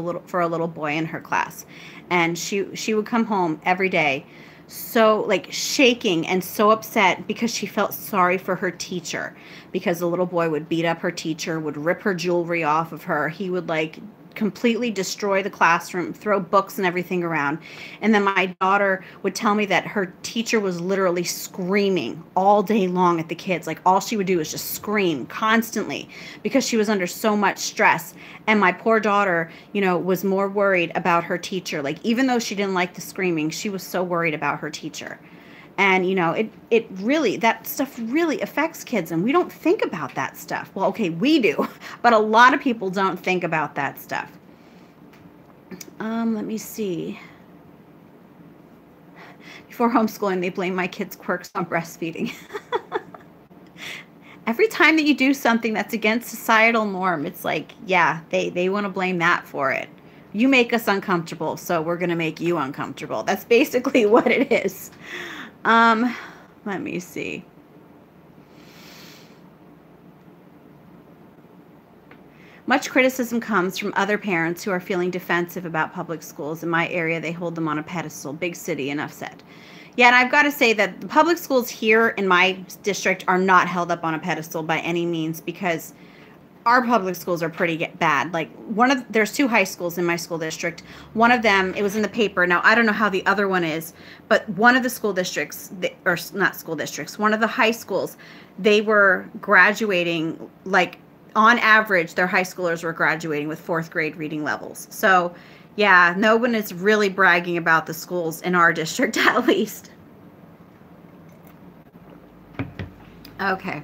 S1: little boy in her class. And she would come home every day so like shaking and so upset because she felt sorry for her teacher, because the little boy would beat up her teacher, would rip her jewelry off of her. He would like completely destroy the classroom, throw books and everything around. And then my daughter would tell me that her teacher was literally screaming all day long at the kids. Like all she would do was just scream constantly because she was under so much stress. And my poor daughter, you know, was more worried about her teacher. Like even though she didn't like the screaming, she was so worried about her teacher. And, it really, that stuff really affects kids, and we don't think about that stuff. Well, okay, we do, but a lot of people don't think about that stuff. Let me see. Before homeschooling, they blame my kids' quirks on breastfeeding. Every time that you do something that's against societal norm, it's like, yeah, they want to blame that for it. You make us uncomfortable, so we're going to make you uncomfortable. That's basically what it is. Let me see. Much criticism comes from other parents who are feeling defensive about public schools. In my area, they hold them on a pedestal. Big city, enough said. Yeah, and I've got to say that the public schools here in my district are not held up on a pedestal by any means, because our public schools are pretty bad. Like, there's 2 high schools in my school district. One of them, it was in the paper. Now, I don't know how the other one is, but one of the school districts, or not school districts, one of the high schools, they were graduating, like, on average, their high schoolers were graduating with 4th grade reading levels. So, yeah, no one is really bragging about the schools in our district, at least. Okay.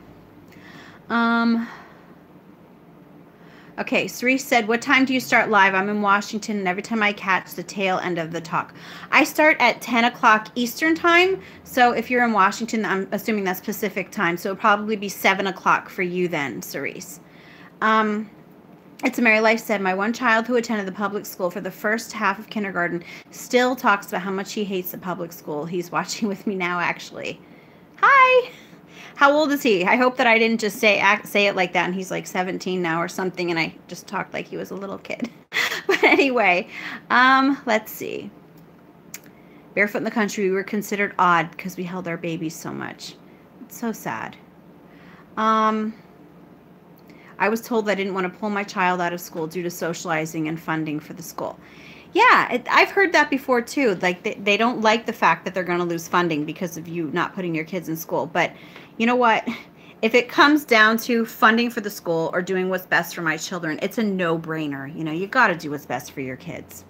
S1: Okay, Cerise said, what time do you start live? I'm in Washington, and every time I catch the tail end of the talk. I start at 10 o'clock Eastern time, so if you're in Washington, I'm assuming that's Pacific time, so it'll probably be 7 o'clock for you then, Cerise. It's a Mary Life said, my one child who attended the public school for the first half of kindergarten still talks about how much he hates the public school. He's watching with me now, actually. Hi! How old is he? I hope that I didn't just say it like that, and he's like 17 now or something, and I just talked like he was a little kid. But anyway, let's see. Barefoot in the country, we were considered odd because we held our babies so much. It's so sad. I was told I didn't want to pull my child out of school due to socializing and funding for the school. Yeah, I've heard that before too. Like they don't like the fact that they're going to lose funding because of you not putting your kids in school. But you know what? If it comes down to funding for the school or doing what's best for my children, it's a no-brainer. You know, you got to do what's best for your kids.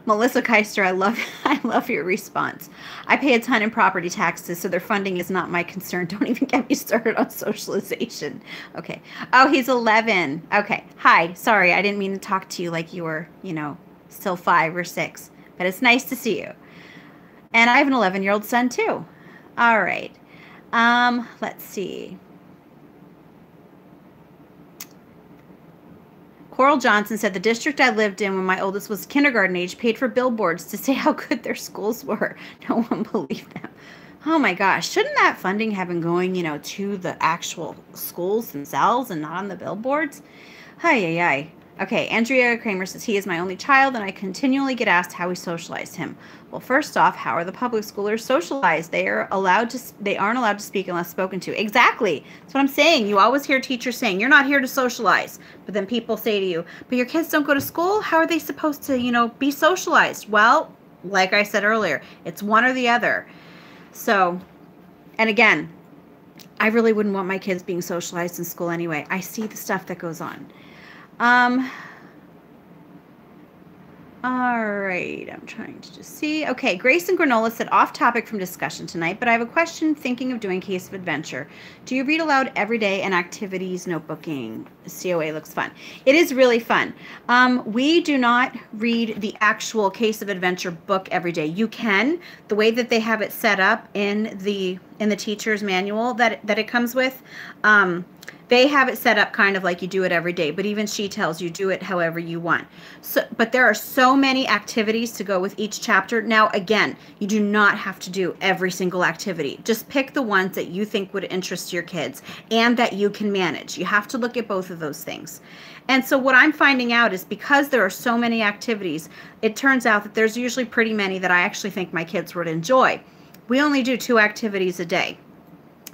S1: Melissa Keister, I love your response. I pay a ton in property taxes, so their funding is not my concern. Don't even get me started on socialization. Okay. Oh, he's 11. Okay. Hi. Sorry, I didn't mean to talk to you like you were, still 5 or 6. But it's nice to see you. And I have an 11-year-old son, too. All right. Let's see. Coral Johnson said, the district I lived in when my oldest was kindergarten age paid for billboards to say how good their schools were. No one believed them. Oh my gosh. Shouldn't that funding have been going, to the actual schools themselves and not on the billboards? Ay, ay, ay. Okay, Andrea Kramer says, he is my only child, and I continually get asked how we socialized him. Well, first off, how are the public schoolers socialized? They aren't allowed to speak unless spoken to. Exactly. That's what I'm saying. You always hear teachers saying, you're not here to socialize. But then people say to you, but your kids don't go to school? How are they supposed to, be socialized? Well, like I said earlier, it's one or the other. So, and again, I really wouldn't want my kids being socialized in school anyway. I see the stuff that goes on. All right, I'm trying to just see. Okay, Grace and Granola said, off topic from discussion tonight, but I have a question thinking of doing Case of Adventure. Do you read aloud every day and activities, notebooking? COA looks fun. It is really fun. We do not read the actual Case of Adventure book every day. You can. The way that they have it set up in the teacher's manual that it comes with, they have it set up kind of like you do it every day, but even she tells you do it however you want. So, but there are so many activities to go with each chapter. Now, again, you do not have to do every single activity. Just pick the ones that you think would interest your kids and that you can manage. You have to look at both of those things. And so what I'm finding out is because there are so many activities, it turns out that there's usually pretty many that I actually think my kids would enjoy. We only do 2 activities a day.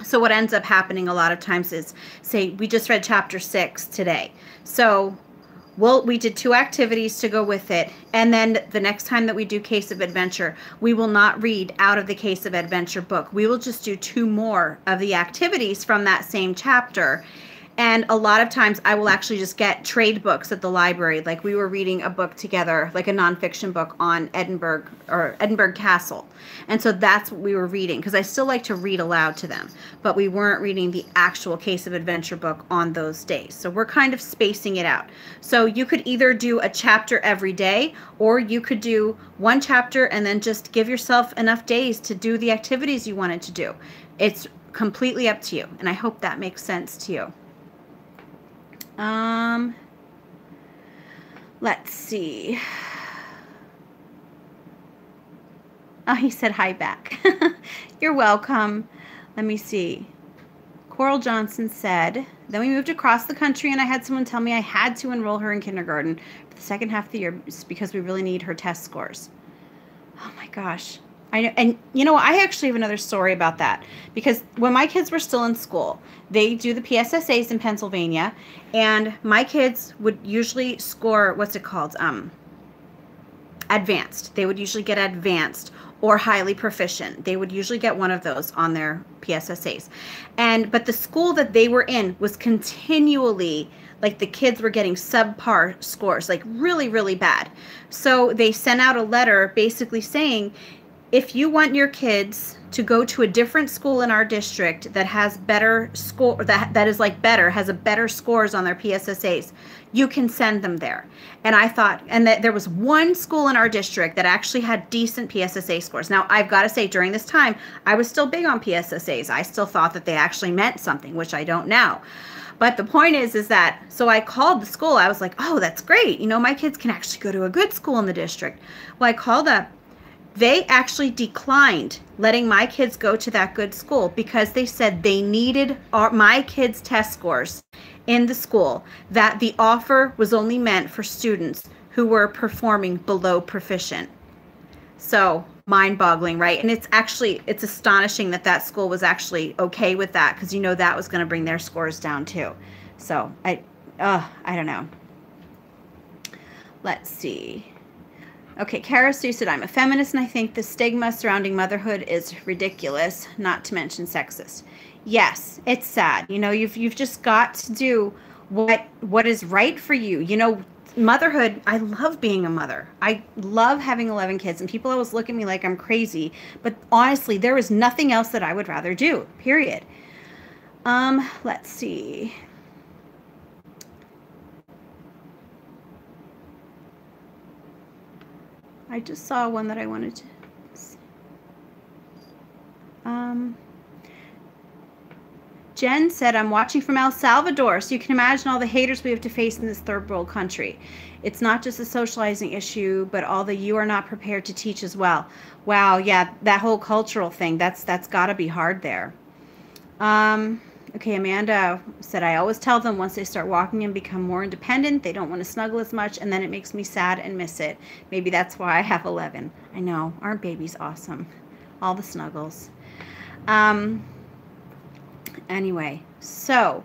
S1: So what ends up happening a lot of times is, say, we just read chapter 6 today. So we did 2 activities to go with it. And then the next time that we do Case of Adventure, we will not read out of the Case of Adventure book. We will just do 2 more of the activities from that same chapter. And a lot of times I will actually just get trade books at the library. Like we were reading a book together, like a nonfiction book on Edinburgh Castle. And so that's what we were reading, because I still like to read aloud to them. But we weren't reading the actual Case of Adventure book on those days. So we're kind of spacing it out. So you could either do a chapter every day, or you could do one chapter and then just give yourself enough days to do the activities you wanted to do. It's completely up to you. And I hope that makes sense to you. Let's see. Oh, he said hi back. You're welcome. Let me see. Coral Johnson said, then we moved across the country and I had someone tell me I had to enroll her in kindergarten for the second half of the year because we really need her test scores. Oh my gosh. I know, and you know, I actually have another story about that, because when my kids were still in school, they do the PSSAs in Pennsylvania, and my kids would usually score, what's it called? Advanced. They would usually get advanced or highly proficient. They would usually get one of those on their PSSAs. But the school that they were in was continually, like, the kids were getting subpar scores, like really, really bad. So they sent out a letter basically saying, if you want your kids to go to a different school in our district that has better score, that is like better, has a better scores on their PSSAs, you can send them there. And I thought, and that there was one school in our district that actually had decent PSSA scores. Now, I've got to say, during this time, I was still big on PSSAs. I still thought that they actually meant something, which I don't now. But the point is that, so I called the school. I was like, oh, that's great. You know, my kids can actually go to a good school in the district. Well, I called up. They actually declined letting my kids go to that good school because they said they needed my kids' test scores in the school, that the offer was only meant for students who were performing below proficient. So mind-boggling, right? And it's astonishing that that school was actually okay with that, because you know that was going to bring their scores down too. So I don't know. Let's see. Okay, Kara Sue said, I'm a feminist and I think the stigma surrounding motherhood is ridiculous, not to mention sexist. Yes, it's sad. You know, you've just got to do what is right for you. You know, motherhood, I love being a mother. I love having 11 kids, and people always look at me like I'm crazy. But honestly, there is nothing else that I would rather do, period. Let's see. I just saw one that I wanted to see. Jen said, I'm watching from El Salvador, so you can imagine all the haters we have to face in this third world country. It's not just a socializing issue, but all the you are not prepared to teach as well. Wow, yeah, that whole cultural thing, that's got to be hard there. Okay, Amanda said, I always tell them once they start walking and become more independent, they don't want to snuggle as much, and then it makes me sad and miss it. Maybe that's why I have 11. I know, aren't babies awesome? All the snuggles. Anyway, so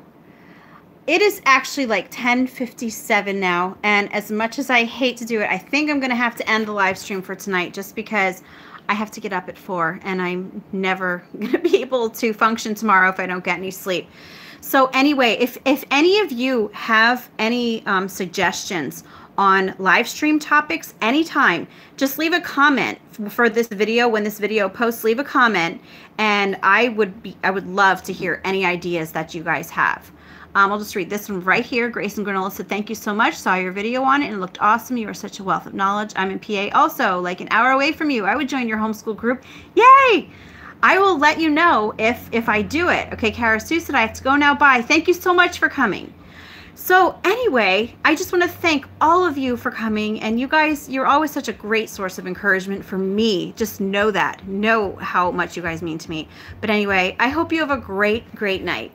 S1: it is actually like 10:57 now, and as much as I hate to do it, I think I'm going to have to end the live stream for tonight, just because I have to get up at 4 and I'm never going to be able to function tomorrow if I don't get any sleep. So anyway, if any of you have any suggestions on live stream topics anytime, just leave a comment for this video. When this video posts, leave a comment, and I would love to hear any ideas that you guys have. I'll just read this one right here. Grace and Granola said, thank you so much. Saw your video on it and it looked awesome. You are such a wealth of knowledge. I'm in PA also, like an hour away from you. I would join your homeschool group. Yay! I will let you know if I do it. Okay, Kara Sue said, I have to go now. Bye. Thank you so much for coming. So anyway, I just want to thank all of you for coming. And you guys, you're always such a great source of encouragement for me. Just know that. Know how much you guys mean to me. But anyway, I hope you have a great, great night.